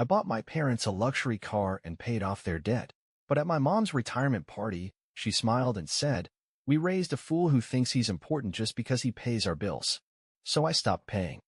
I bought my parents a luxury car and paid off their debt. But at my mom's retirement party, she smiled and said, "We raised a fool who thinks he's important just because he pays our bills." So I stopped paying.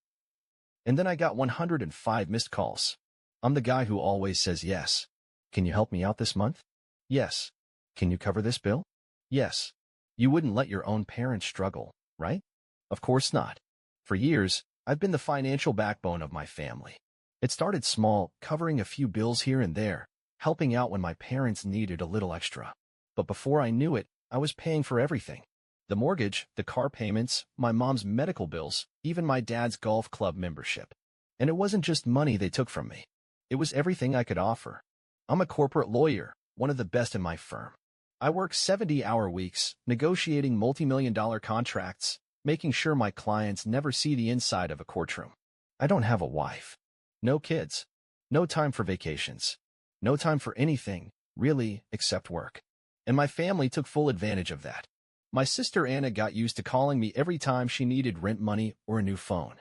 And then I got 105 missed calls. I'm the guy who always says yes. Can you help me out this month? Yes. Can you cover this bill? Yes. You wouldn't let your own parents struggle, right? Of course not. For years, I've been the financial backbone of my family. It started small, covering a few bills here and there, helping out when my parents needed a little extra. But before I knew it, I was paying for everything. The mortgage, the car payments, my mom's medical bills, even my dad's golf club membership. And it wasn't just money they took from me. It was everything I could offer. I'm a corporate lawyer, one of the best in my firm. I work 70-hour weeks, negotiating multi-million-dollar contracts, making sure my clients never see the inside of a courtroom. I don't have a wife. No kids. No time for vacations. No time for anything, really, except work. And my family took full advantage of that. My sister Anna got used to calling me every time she needed rent money or a new phone.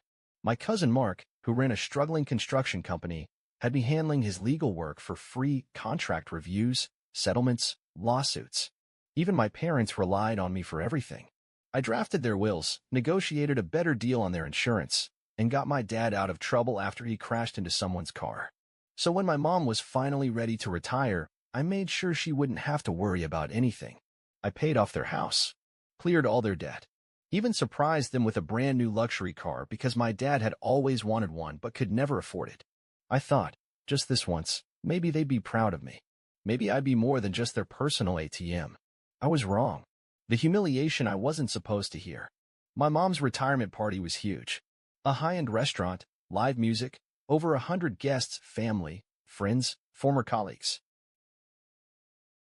My cousin Mark, who ran a struggling construction company, had me handling his legal work for free, contract reviews, settlements, lawsuits. Even my parents relied on me for everything. I drafted their wills, negotiated a better deal on their insurance, and got my dad out of trouble after he crashed into someone's car. So when my mom was finally ready to retire, I made sure she wouldn't have to worry about anything. I paid off their house, cleared all their debt, even surprised them with a brand new luxury car because my dad had always wanted one but could never afford it. I thought, just this once, maybe they'd be proud of me. Maybe I'd be more than just their personal ATM. I was wrong. The humiliation I wasn't supposed to hear. My mom's retirement party was huge. A high-end restaurant, live music, over 100 guests, family, friends, former colleagues.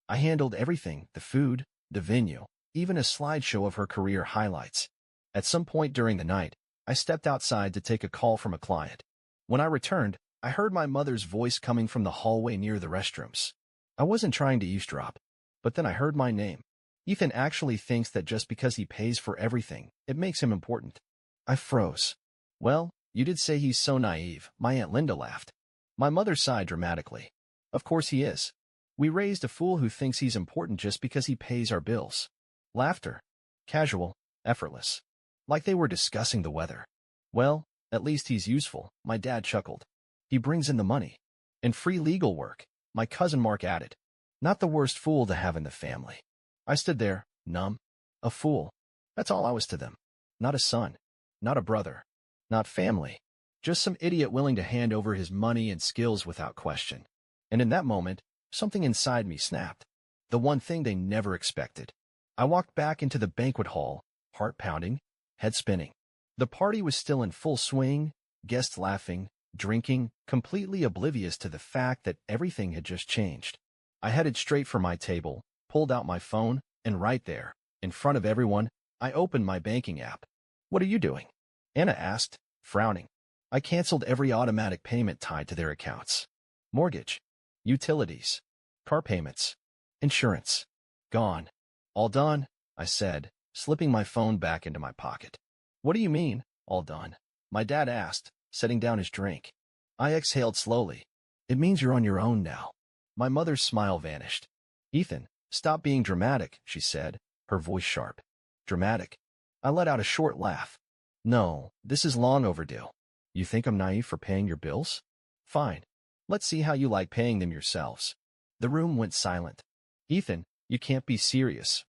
I handled everything, the food, the venue, even a slideshow of her career highlights. At some point during the night, I stepped outside to take a call from a client. When I returned, I heard my mother's voice coming from the hallway near the restrooms. I wasn't trying to eavesdrop, but then I heard my name. Ethan actually thinks that just because he pays for everything, it makes him important. I froze. Well, you did say he's so naive, my Aunt Linda laughed. My mother sighed dramatically. Of course he is. We raised a fool who thinks he's important just because he pays our bills. Laughter. Casual, effortless. Like they were discussing the weather. Well, at least he's useful, my dad chuckled. He brings in the money. And free legal work, my cousin Mark added. Not the worst fool to have in the family. I stood there, numb. A fool. That's all I was to them. Not a son. Not a brother. Not family. Just some idiot willing to hand over his money and skills without question. And in that moment, something inside me snapped. The one thing they never expected. I walked back into the banquet hall, heart pounding, head spinning. The party was still in full swing, guests laughing, drinking, completely oblivious to the fact that everything had just changed. I headed straight for my table, pulled out my phone, and right there, in front of everyone, I opened my banking app. "What are you doing?" Anna asked, frowning. I canceled every automatic payment tied to their accounts. Mortgage, utilities, car payments, insurance. Gone. All done, I said, slipping my phone back into my pocket. What do you mean, all done? My dad asked, setting down his drink. I exhaled slowly. It means you're on your own now. My mother's smile vanished. Ethan, stop being dramatic, she said, her voice sharp. Dramatic? I let out a short laugh. No, this is long overdue. You think I'm naive for paying your bills? Fine. Let's see how you like paying them yourselves. The room went silent. Ethan, you can't be serious,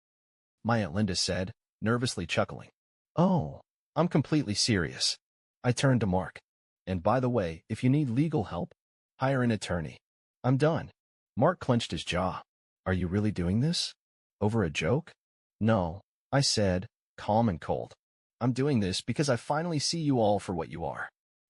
my Aunt Linda said, nervously chuckling. Oh, I'm completely serious. I turned to Mark. And by the way, if you need legal help, hire an attorney. I'm done. Mark clenched his jaw. Are you really doing this? Over a joke? No, I said, calm and cold. I'm doing this because I finally see you all for what you are.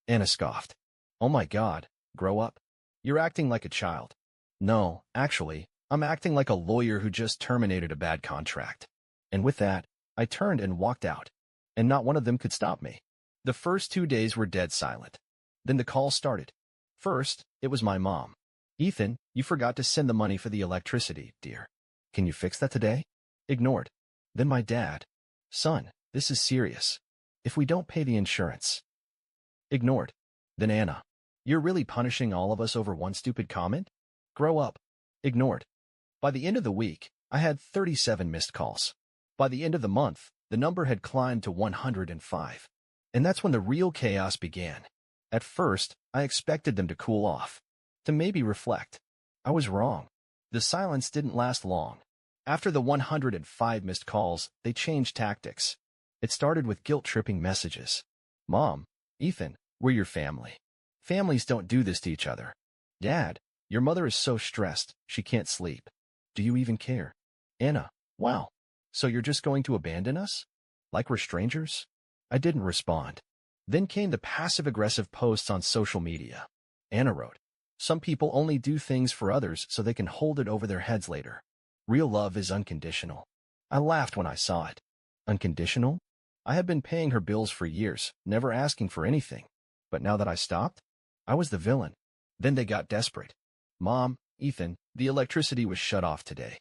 Anna scoffed. Oh my God, grow up. You're acting like a child. No, actually, I'm acting like a lawyer who just terminated a bad contract. And with that, I turned and walked out. And not one of them could stop me. The first 2 days were dead silent. Then the call started. First, it was my mom. Ethan, you forgot to send the money for the electricity, dear. Can you fix that today? Ignored. Then my dad. Son, this is serious. If we don't pay the insurance. Ignored. Then Anna. You're really punishing all of us over one stupid comment? Grow up. Ignored. By the end of the week, I had 37 missed calls. By the end of the month, the number had climbed to 105. And that's when the real chaos began. At first, I expected them to cool off, to maybe reflect. I was wrong. The silence didn't last long. After the 105 missed calls, they changed tactics. It started with guilt-tripping messages. Mom, Ethan, we're your family. Families don't do this to each other. Dad, your mother is so stressed, she can't sleep. Do you even care? Anna, wow. So you're just going to abandon us? Like we're strangers? I didn't respond. Then came the passive-aggressive posts on social media. Anna wrote, some people only do things for others so they can hold it over their heads later. Real love is unconditional. I laughed when I saw it. Unconditional? I had been paying her bills for years, never asking for anything. But now that I stopped, I was the villain. Then they got desperate. Mom, Ethan, the electricity was shut off today.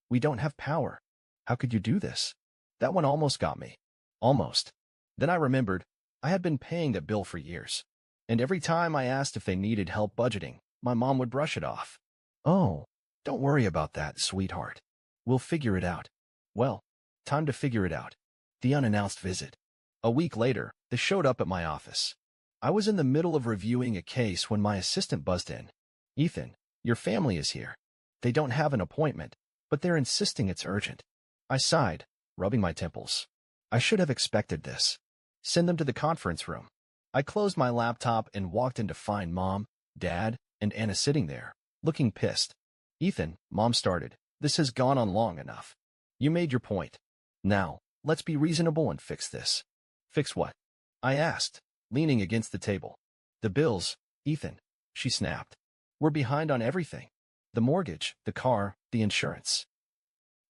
We don't have power. How could you do this? That one almost got me. Almost. Then I remembered, I had been paying that bill for years. And every time I asked if they needed help budgeting, my mom would brush it off. Oh, don't worry about that, sweetheart. We'll figure it out. Well, time to figure it out. The unannounced visit. A week later, they showed up at my office. I was in the middle of reviewing a case when my assistant buzzed in. Ethan, your family is here. They don't have an appointment, but they're insisting it's urgent. I sighed, rubbing my temples. I should have expected this. Send them to the conference room. I closed my laptop and walked in to find Mom, Dad, and Anna sitting there, looking pissed. Ethan, Mom started, this has gone on long enough. You made your point. Now, let's be reasonable and fix this. Fix what? I asked, leaning against the table. The bills, Ethan, she snapped. We're behind on everything. The mortgage, the car, the insurance.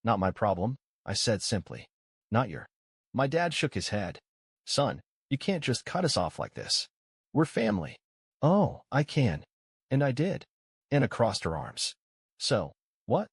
Not my problem, I said simply. Not your. My dad shook his head. Son, you can't just cut us off like this. We're family. Oh, I can. And I did. Anna crossed her arms. So, what?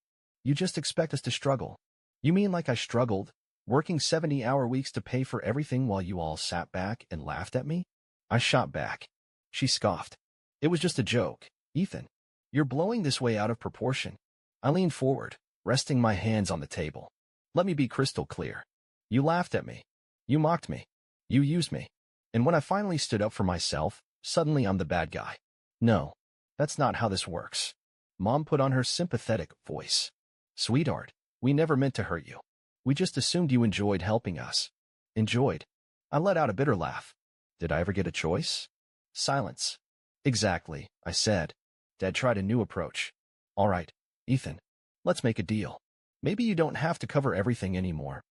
You just expect us to struggle. You mean like I struggled, working 70-hour weeks to pay for everything while you all sat back and laughed at me? I shot back. She scoffed. It was just a joke, Ethan. You're blowing this way out of proportion. I leaned forward, resting my hands on the table. Let me be crystal clear. You laughed at me. You mocked me. You used me. And when I finally stood up for myself, suddenly I'm the bad guy. No, that's not how this works. Mom put on her sympathetic voice. Sweetheart, we never meant to hurt you. We just assumed you enjoyed helping us. Enjoyed. I let out a bitter laugh. Did I ever get a choice? Silence. Exactly, I said. Dad tried a new approach. All right, Ethan, let's make a deal. Maybe you don't have to cover everything anymore,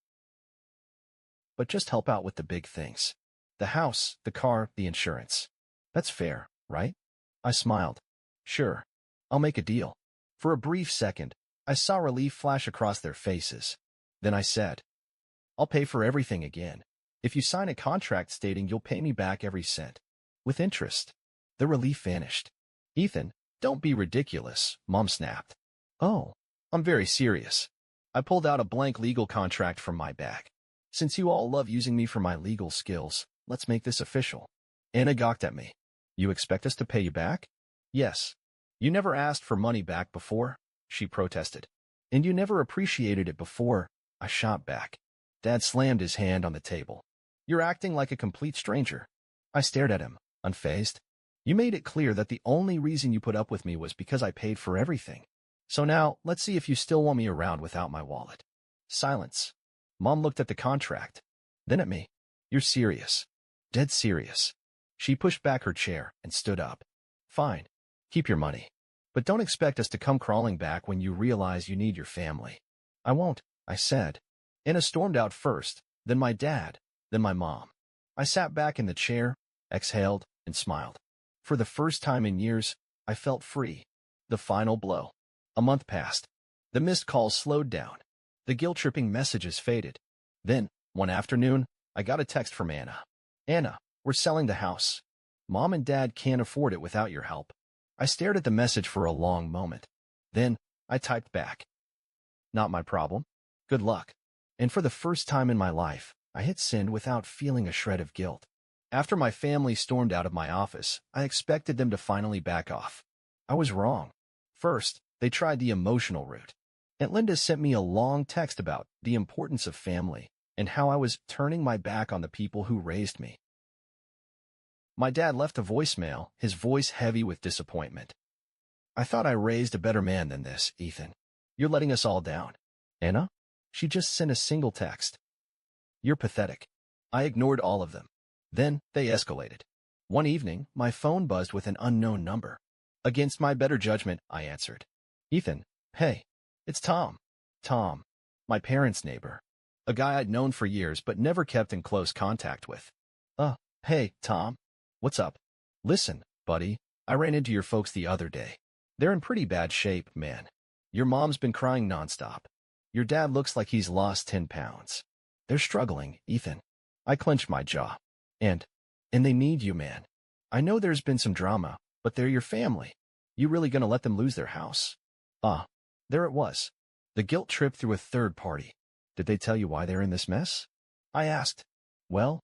but just help out with the big things. The house, the car, the insurance. That's fair, right? I smiled. Sure, I'll make a deal. For a brief second, I saw relief flash across their faces. Then I said, I'll pay for everything again. If you sign a contract stating you'll pay me back every cent. With interest. The relief vanished. Ethan, don't be ridiculous, Mom snapped. Oh, I'm very serious. I pulled out a blank legal contract from my bag. Since you all love using me for my legal skills, let's make this official. Anna gawked at me. You expect us to pay you back? Yes. You never asked for money back before, she protested. And you never appreciated it before, I shot back. Dad slammed his hand on the table. You're acting like a complete stranger. I stared at him, unfazed. You made it clear that the only reason you put up with me was because I paid for everything. So now, let's see if you still want me around without my wallet. Silence. Mom looked at the contract, then at me. You're serious. Dead serious. She pushed back her chair and stood up. Fine. Keep your money. But don't expect us to come crawling back when you realize you need your family. I won't, I said. Anna stormed out first, then my dad, then my mom. I sat back in the chair, exhaled, and smiled. For the first time in years, I felt free. The final blow. A month passed. The missed calls slowed down. The guilt-tripping messages faded. Then, one afternoon, I got a text from Anna. Anna, we're selling the house. Mom and Dad can't afford it without your help. I stared at the message for a long moment. Then, I typed back. Not my problem. Good luck. And for the first time in my life, I hit send without feeling a shred of guilt. After my family stormed out of my office, I expected them to finally back off. I was wrong. First, they tried the emotional route. Aunt Linda sent me a long text about the importance of family and how I was turning my back on the people who raised me. My dad left a voicemail, his voice heavy with disappointment. I thought I raised a better man than this, Ethan. You're letting us all down. Anna? She just sent a single text. You're pathetic. I ignored all of them. Then they escalated. One evening, my phone buzzed with an unknown number. Against my better judgment, I answered. Ethan, hey, it's Tom. Tom, my parents' neighbor. A guy I'd known for years but never kept in close contact with. Hey, Tom. What's up? Listen, buddy, I ran into your folks the other day. They're in pretty bad shape, man. Your mom's been crying nonstop. Your dad looks like he's lost 10 pounds. They're struggling, Ethan. I clenched my jaw. And they need you, man. I know there's been some drama, but they're your family. You really gonna let them lose their house? There it was. The guilt trip through a third party. Did they tell you why they're in this mess? I asked. Well,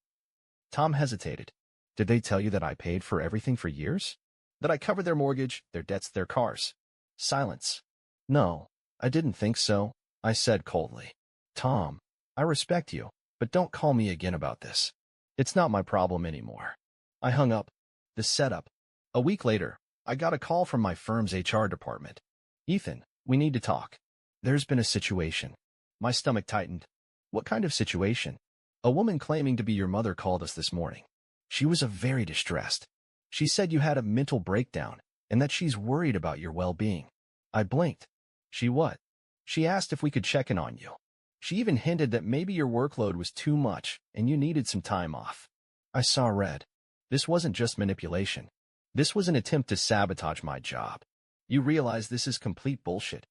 Tom hesitated. Did they tell you that I paid for everything for years? That I covered their mortgage, their debts, their cars? Silence. No, I didn't think so, I said coldly. Tom, I respect you, but don't call me again about this. It's not my problem anymore. I hung up. The setup. A week later, I got a call from my firm's HR department. Ethan, we need to talk. There's been a situation. My stomach tightened. What kind of situation? A woman claiming to be your mother called us this morning. She was very distressed. She said you had a mental breakdown and that she's worried about your well-being. I blinked. She what? She asked if we could check in on you. She even hinted that maybe your workload was too much and you needed some time off. I saw red. This wasn't just manipulation. This was an attempt to sabotage my job. You realize this is complete bullshit,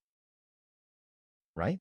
right?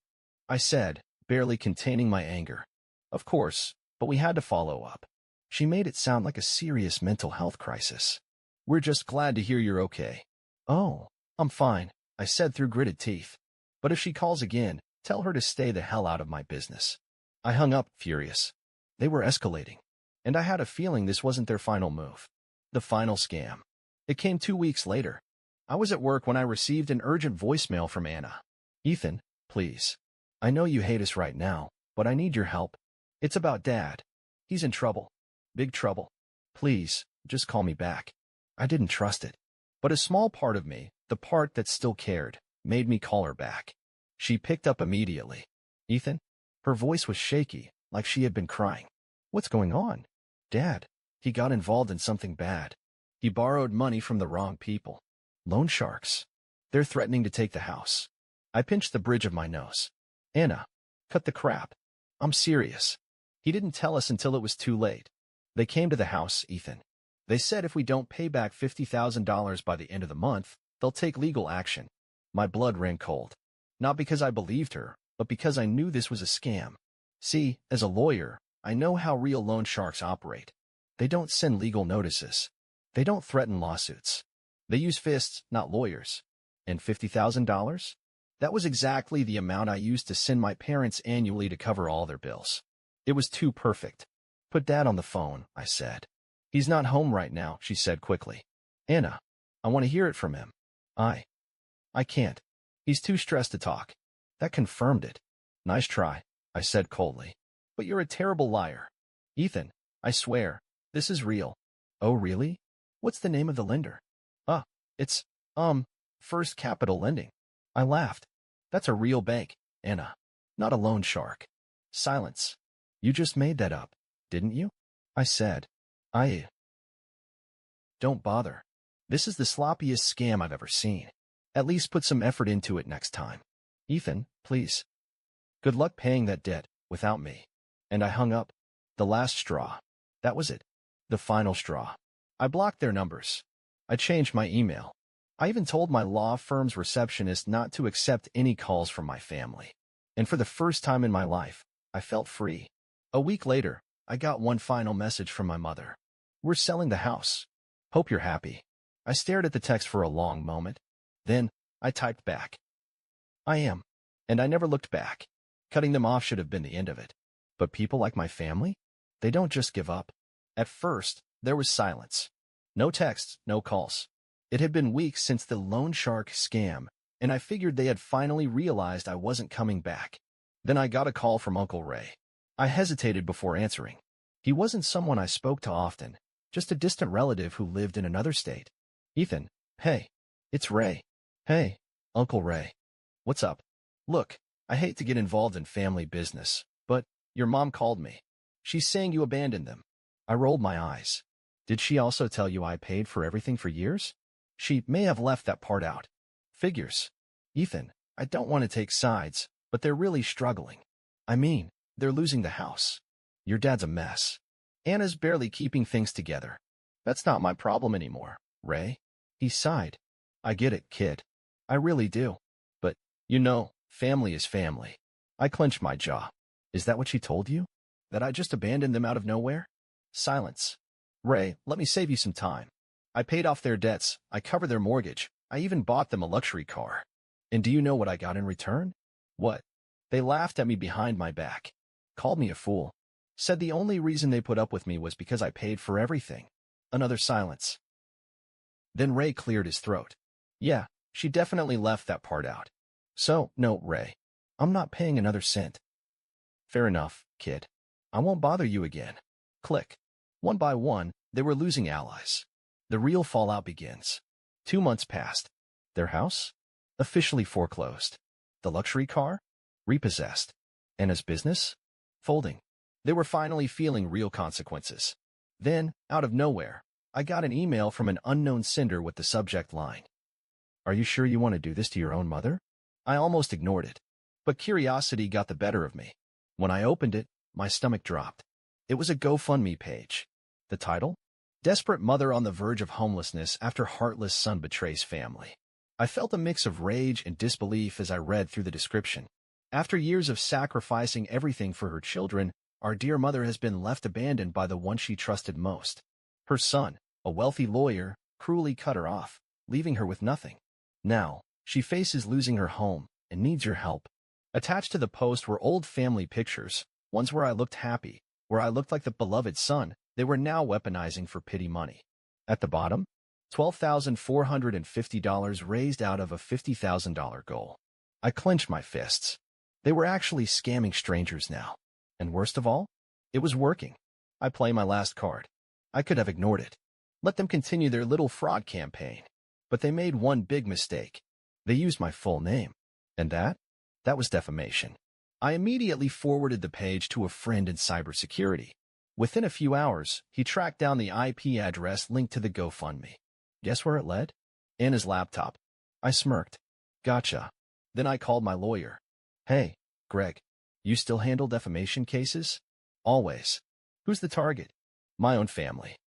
I said, barely containing my anger. Of course, but we had to follow up. She made it sound like a serious mental health crisis. We're just glad to hear you're okay. Oh, I'm fine, I said through gritted teeth. But if she calls again, tell her to stay the hell out of my business. I hung up, furious. They were escalating. And I had a feeling this wasn't their final move. The final scam. It came 2 weeks later. I was at work when I received an urgent voicemail from Anna. Ethan, please. I know you hate us right now, but I need your help. It's about Dad. He's in trouble. Big trouble. Please, just call me back. I didn't trust it. But a small part of me, the part that still cared, made me call her back. She picked up immediately. Ethan? Her voice was shaky, like she had been crying. What's going on? Dad, he got involved in something bad. He borrowed money from the wrong people. Loan sharks. They're threatening to take the house. I pinched the bridge of my nose. Anna, cut the crap. I'm serious. He didn't tell us until it was too late. They came to the house, Ethan. They said if we don't pay back $50,000 by the end of the month, they'll take legal action. My blood ran cold. Not because I believed her, but because I knew this was a scam. See, as a lawyer, I know how real loan sharks operate. They don't send legal notices. They don't threaten lawsuits. They use fists, not lawyers. And $50,000? That was exactly the amount I used to send my parents annually to cover all their bills. It was too perfect. Put Dad on the phone, I said. He's not home right now, she said quickly. Anna, I want to hear it from him. I can't. He's too stressed to talk. That confirmed it. Nice try, I said coldly. But you're a terrible liar. Ethan, I swear, this is real. Oh, really? What's the name of the lender? It's, First Capital Lending. I laughed. That's a real bank, Anna. Not a loan shark. Silence. You just made that up, didn't you? I said. Don't bother. This is the sloppiest scam I've ever seen. At least put some effort into it next time. Ethan, please. Good luck paying that debt without me. And I hung up. The last straw. That was it. The final straw. I blocked their numbers. I changed my email. I even told my law firm's receptionist not to accept any calls from my family. And for the first time in my life, I felt free. A week later, I got one final message from my mother. We're selling the house. Hope you're happy. I stared at the text for a long moment. Then, I typed back. I am. And I never looked back. Cutting them off should have been the end of it. But people like my family? They don't just give up. At first, there was silence. No texts, no calls. It had been weeks since the loan shark scam, and I figured they had finally realized I wasn't coming back. Then I got a call from Uncle Ray. I hesitated before answering. He wasn't someone I spoke to often, just a distant relative who lived in another state. Ethan, hey, it's Ray. Hey, Uncle Ray. What's up? Look, I hate to get involved in family business, but your mom called me. She's saying you abandoned them. I rolled my eyes. Did she also tell you I paid for everything for years? She may have left that part out. Figures. Ethan, I don't want to take sides, but they're really struggling. I mean, they're losing the house. Your dad's a mess. Anna's barely keeping things together. That's not my problem anymore, Ray. He sighed. I get it, kid. I really do. But, you know, family is family. I clenched my jaw. Is that what she told you? That I just abandoned them out of nowhere? Silence. Ray, let me save you some time. I paid off their debts. I covered their mortgage. I even bought them a luxury car. And do you know what I got in return? What? They laughed at me behind my back. Called me a fool. Said the only reason they put up with me was because I paid for everything. Another silence. Then Ray cleared his throat. Yeah, she definitely left that part out. So, no, Ray. I'm not paying another cent. Fair enough, kid. I won't bother you again. Click. One by one, they were losing allies. The real fallout begins. 2 months passed. Their house? Officially foreclosed. The luxury car? Repossessed. Anna's business? Folding. They were finally feeling real consequences. Then, out of nowhere, I got an email from an unknown sender with the subject line. Are you sure you want to do this to your own mother? I almost ignored it. But curiosity got the better of me. When I opened it, my stomach dropped. It was a GoFundMe page. The title? Desperate mother on the verge of homelessness after heartless son betrays family. I felt a mix of rage and disbelief as I read through the description. After years of sacrificing everything for her children, our dear mother has been left abandoned by the one she trusted most. Her son, a wealthy lawyer, cruelly cut her off, leaving her with nothing. Now, she faces losing her home and needs your help. Attached to the post were old family pictures, ones where I looked happy, where I looked like the beloved son they were now weaponizing for pity money. At the bottom, $12,450 raised out of a $50,000 goal. I clenched my fists. They were actually scamming strangers now. And worst of all, it was working. I play my last card. I could have ignored it. Let them continue their little fraud campaign. But they made one big mistake. They used my full name. And that was defamation. I immediately forwarded the page to a friend in cybersecurity. Within a few hours, he tracked down the IP address linked to the GoFundMe. Guess where it led? Anna's laptop. I smirked. Gotcha. Then I called my lawyer. Hey, Greg, you still handle defamation cases? Always. Who's the target? My own family.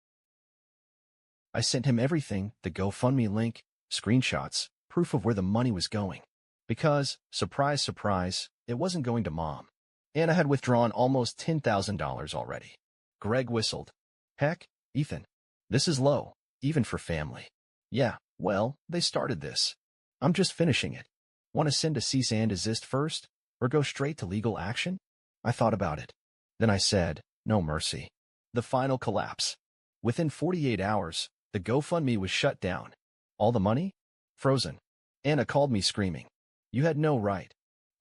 I sent him everything, the GoFundMe link, screenshots, proof of where the money was going. Because, surprise, surprise, it wasn't going to Mom. Anna had withdrawn almost $10,000 already. Greg whistled. Heck, Ethan. This is low, even for family. Yeah, well, they started this. I'm just finishing it. Want to send a cease and desist first, or go straight to legal action? I thought about it. Then I said, no mercy. The final collapse. Within 48 hours, the GoFundMe was shut down. All the money? Frozen. Anna called me screaming. You had no right.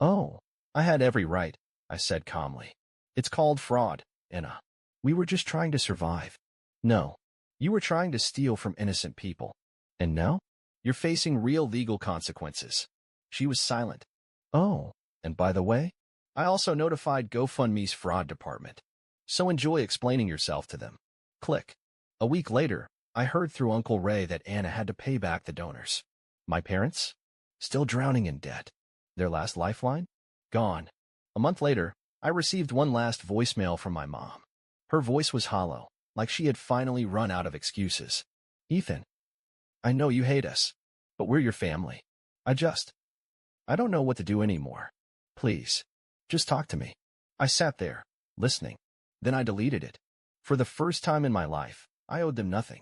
Oh, I had every right, I said calmly. It's called fraud, Anna. We were just trying to survive. No, you were trying to steal from innocent people. And now? You're facing real legal consequences. She was silent. Oh, and by the way, I also notified GoFundMe's fraud department. So enjoy explaining yourself to them. Click. A week later, I heard through Uncle Ray that Anna had to pay back the donors. My parents? Still drowning in debt. Their last lifeline? Gone. A month later, I received one last voicemail from my mom. Her voice was hollow, like she had finally run out of excuses. Ethan, I know you hate us, but we're your family. I don't know what to do anymore. Please, just talk to me. I sat there, listening. Then I deleted it. For the first time in my life, I owed them nothing.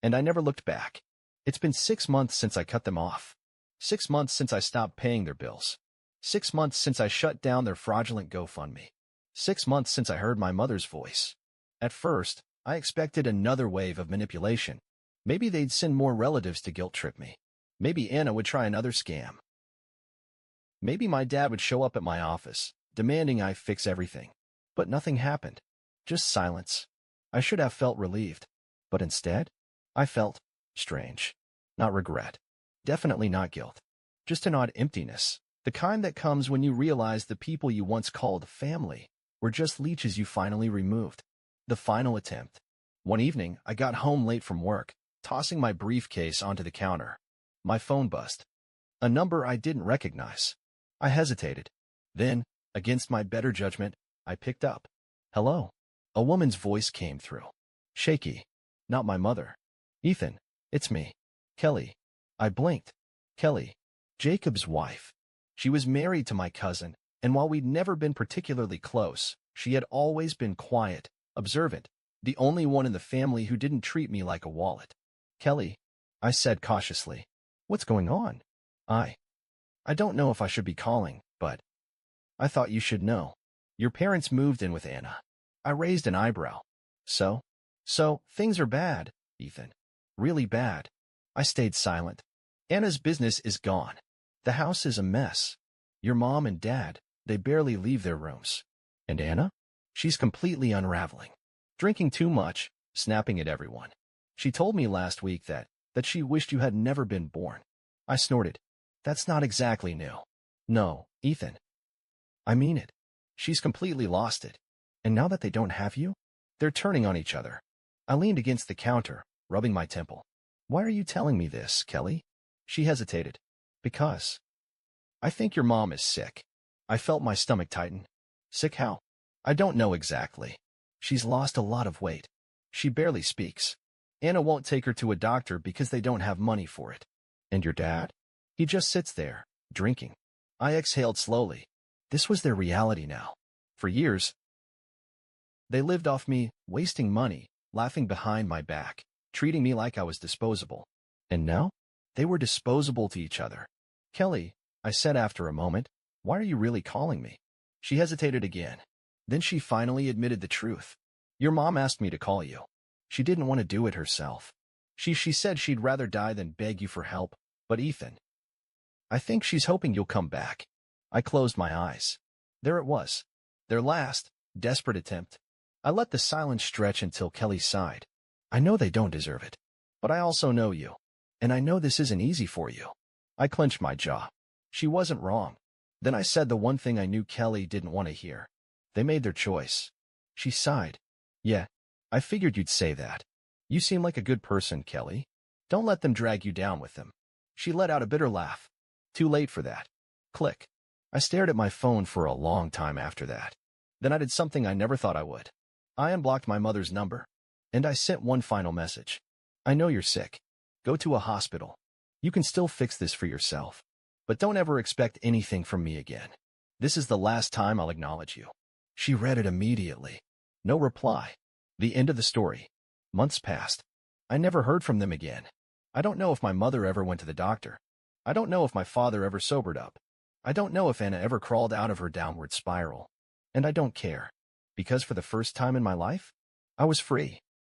And I never looked back. It's been 6 months since I cut them off. 6 months since I stopped paying their bills. 6 months since I shut down their fraudulent GoFundMe. 6 months since I heard my mother's voice. At first, I expected another wave of manipulation. Maybe they'd send more relatives to guilt-trip me. Maybe Anna would try another scam. Maybe my dad would show up at my office, demanding I fix everything. But nothing happened. Just silence. I should have felt relieved. But instead, I felt strange. Not regret. Definitely not guilt. Just an odd emptiness. The kind that comes when you realize the people you once called family were just leeches you finally removed. The final attempt. One evening, I got home late from work, tossing my briefcase onto the counter. My phone buzzed. A number I didn't recognize. I hesitated. Then, against my better judgment, I picked up. Hello. A woman's voice came through. Shaky. Not my mother. Ethan, it's me. Kelly. I blinked. Kelly. Jacob's wife. She was married to my cousin, and while we'd never been particularly close, she had always been quiet, observant, the only one in the family who didn't treat me like a wallet. Kelly, I said cautiously. What's going on? I don't know if I should be calling, but I thought you should know. Your parents moved in with Anna. I raised an eyebrow. So, things are bad, Ethan. Really bad. I stayed silent. Anna's business is gone. The house is a mess. Your mom and dad, they barely leave their rooms. And Anna? She's completely unraveling. Drinking too much, snapping at everyone. She told me last week that she wished you had never been born. I snorted. That's not exactly new. No, Ethan. I mean it. She's completely lost it. And now that they don't have you, they're turning on each other. I leaned against the counter, rubbing my temple. Why are you telling me this, Kelly? She hesitated. Because I think your mom is sick. I felt my stomach tighten. Sick how? I don't know exactly. She's lost a lot of weight. She barely speaks. Anna won't take her to a doctor because they don't have money for it. And your dad? He just sits there, drinking. I exhaled slowly. This was their reality now. For years, they lived off me, wasting money, laughing behind my back, treating me like I was disposable. And now, they were disposable to each other. Kelly, I said after a moment, why are you really calling me? She hesitated again. Then she finally admitted the truth. Your mom asked me to call you. She didn't want to do it herself. She said she'd rather die than beg you for help. But Ethan, I think she's hoping you'll come back. I closed my eyes. There it was. Their last, desperate attempt. I let the silence stretch until Kelly sighed. I know they don't deserve it. But I also know you. And I know this isn't easy for you. I clenched my jaw. She wasn't wrong. Then I said the one thing I knew Kelly didn't want to hear. They made their choice. She sighed. Yeah, I figured you'd say that. You seem like a good person, Kelly. Don't let them drag you down with them. She let out a bitter laugh. Too late for that. Click. I stared at my phone for a long time after that. Then I did something I never thought I would. I unblocked my mother's number. And I sent one final message. I know you're sick. Go to a hospital. You can still fix this for yourself. But don't ever expect anything from me again. This is the last time I'll acknowledge you. She read it immediately. No reply. The end of the story. Months passed. I never heard from them again. I don't know if my mother ever went to the doctor. I don't know if my father ever sobered up. I don't know if Anna ever crawled out of her downward spiral. And I don't care. Because for the first time in my life, I was free.